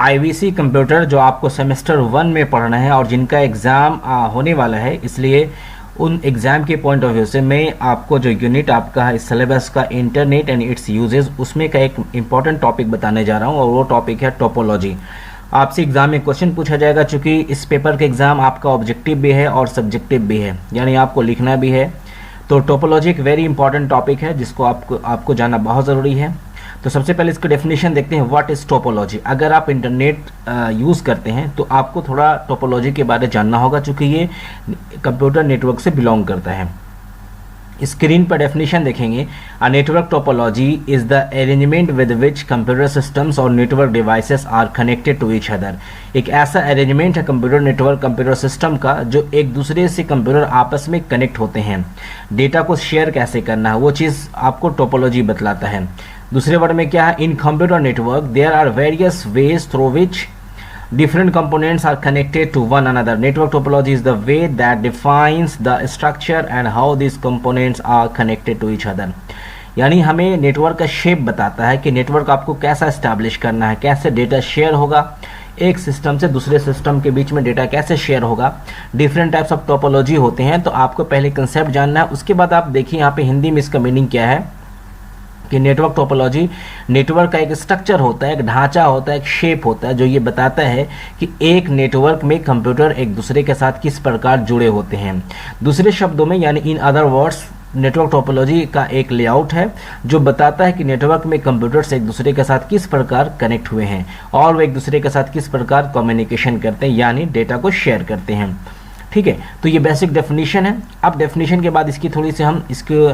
IVC computer जो आपको semester 1 में पढ़ना है और जिनका एग्ज़ाम होने वाला है, इसलिए उन एग्ज़ाम के पॉइंट ऑफ व्यू से मैं आपको जो यूनिट आपका है सिलेबस का इंटरनेट एंड इट्स यूजेस, उसमें का एक इम्पॉर्टेंट टॉपिक बताने जा रहा हूँ और वो टॉपिक है टोपोलॉजी। आपसे एग्जाम में क्वेश्चन पूछा जाएगा, चूँकि इस पेपर के एग्ज़ाम आपका ऑब्जेक्टिव भी है और सब्जेक्टिव भी है, यानी आपको लिखना भी है। तो टोपोलॉजी एक वेरी इंपॉर्टेंट टॉपिक है जिसको आपको जानना बहुत ज़रूरी है। तो सबसे पहले इसकी डेफिनेशन देखते हैं, व्हाट इज़ टोपोलॉजी। अगर आप इंटरनेट यूज़ करते हैं तो आपको थोड़ा टोपोलॉजी के बारे में जानना होगा, चूँकि ये कंप्यूटर नेटवर्क से बिलोंग करता है। स्क्रीन पर डेफिनेशन देखेंगे, a network topology is the arrangement with which computer systems और network devices are connected to each other. एक ऐसा अरेंजमेंट है कंप्यूटर नेटवर्क, कंप्यूटर सिस्टम का, जो एक दूसरे से कंप्यूटर आपस में कनेक्ट होते हैं। डेटा को शेयर कैसे करना है वो चीज़ आपको टोपोलॉजी बतलाता है। दूसरे वर्ड में क्या है, in computer network there are various ways through which different components are connected to one another. Network topology is the way that defines the structure and how these components are connected to each other. यानी हमें network का shape बताता है कि network आपको कैसा establish करना है, कैसे डेटा शेयर होगा, एक सिस्टम से दूसरे सिस्टम के बीच में डेटा कैसे शेयर होगा। डिफरेंट टाइप्स ऑफ टोपोलॉजी होते हैं, तो आपको पहले कंसेप्ट जानना है। उसके बाद आप देखिए यहाँ पे हिंदी में इसका मीनिंग क्या है कि नेटवर्क टोपोलॉजी नेटवर्क का एक स्ट्रक्चर होता है, एक ढांचा होता है, एक शेप होता है, जो ये बताता है कि एक नेटवर्क में कंप्यूटर एक दूसरे के साथ किस प्रकार जुड़े होते हैं। दूसरे शब्दों में, यानी in other words, network topology का एक लेआउट है जो बताता है कि नेटवर्क में कंप्यूटर्स एक दूसरे के साथ किस प्रकार कनेक्ट हुए हैं और वो एक दूसरे के साथ किस प्रकार कम्युनिकेशन करते हैं, यानी डेटा को शेयर करते हैं। ठीक है, तो ये बेसिक डेफिनेशन है। अब डेफिनेशन के बाद इसकी थोड़ी सी हम इसके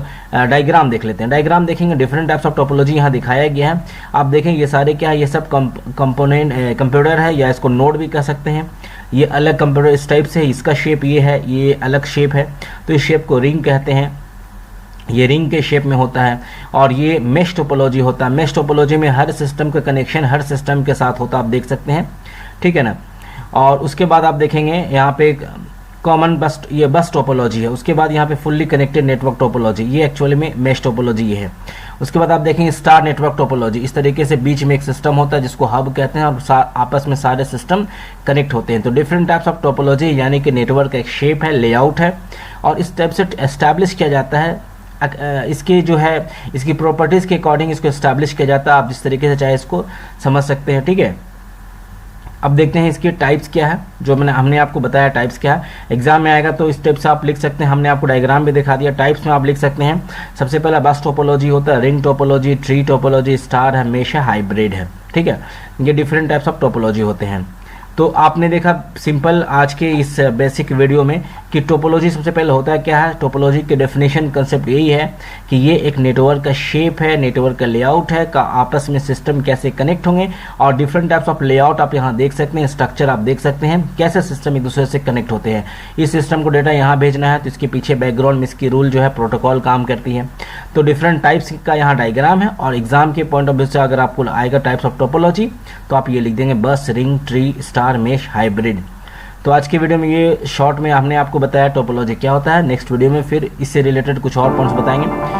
डायग्राम देख लेते हैं। डायग्राम देखेंगे, डिफरेंट टाइप्स ऑफ टोपोलॉजी यहाँ दिखाया गया है। आप देखेंगे ये सारे क्या है, ये सब कंपोनेंट कंप्यूटर है, या इसको नोड भी कह सकते हैं। ये अलग कंप्यूटर इस टाइप से, इसका शेप ये है, ये अलग शेप है, तो इस शेप को रिंग कहते हैं। ये रिंग के शेप में होता है। और ये मेश टोपोलॉजी होता है। मेश टोपोलॉजी में हर सिस्टम का कनेक्शन हर सिस्टम के साथ होता है, आप देख सकते हैं। ठीक है ना। और उसके बाद आप देखेंगे यहाँ पे कॉमन बस, ये बस टोपोलॉजी है। उसके बाद यहाँ पे फुल्ली कनेक्टेड नेटवर्क टोपोलॉजी, ये एक्चुअली में मेश टोपोलॉजी ये है। उसके बाद आप देखेंगे स्टार नेटवर्क टोपोलॉजी। इस तरीके से बीच में एक सिस्टम होता है जिसको हब कहते हैं और आपस में सारे सिस्टम कनेक्ट होते हैं। तो डिफरेंट टाइप्स ऑफ टोपोलॉजी, यानी कि नेटवर्क का एक शेप है, लेआउट है, और इस टाइप से एस्टैब्लिश किया जाता है। इसकी जो है, इसकी प्रॉपर्टीज़ के अकॉर्डिंग इसको एस्टैब्लिश किया जाता है। आप जिस तरीके से चाहे इसको समझ सकते हैं। ठीक है, अब देखते हैं इसके टाइप्स क्या है, जो हमने आपको बताया टाइप्स क्या है। एग्जाम में आएगा तो इस टाइप से आप लिख सकते हैं। हमने आपको डायग्राम भी दिखा दिया। टाइप्स में आप लिख सकते हैं, सबसे पहला बस टोपोलॉजी होता है, ring topology, tree topology, star है, मेश है, हाइब्रिड है। ठीक है, ये डिफरेंट टाइप्स ऑफ टोपोलॉजी होते हैं। तो आपने देखा सिंपल आज के इस बेसिक वीडियो में कि टोपोलॉजी सबसे पहले होता है क्या है। टोपोलॉजी के डेफिनेशन कंसेप्ट यही है कि ये एक नेटवर्क का शेप है, नेटवर्क का लेआउट है, का आपस में सिस्टम कैसे कनेक्ट होंगे, और डिफरेंट टाइप्स ऑफ लेआउट आप यहाँ देख सकते हैं, स्ट्रक्चर आप देख सकते हैं, कैसे सिस्टम एक दूसरे से कनेक्ट होते हैं। इस सिस्टम को डेटा यहाँ भेजना है तो इसके पीछे बैकग्राउंड में इसकी रूल जो है प्रोटोकॉल काम करती है। तो डिफरेंट टाइप्स का यहाँ डायग्राम है। और एग्जाम के पॉइंट ऑफ व्यू से अगर आपको आएगा टाइप्स ऑफ टोपोलॉजी तो आप ये लिख देंगे बस, ring, tree, star, mesh, hybrid. तो आज की वीडियो में ये शॉर्ट में हमने आपको बताया टोपोलॉजी क्या होता है। नेक्स्ट वीडियो में फिर इससे रिलेटेड कुछ और पॉइंट्स बताएंगे।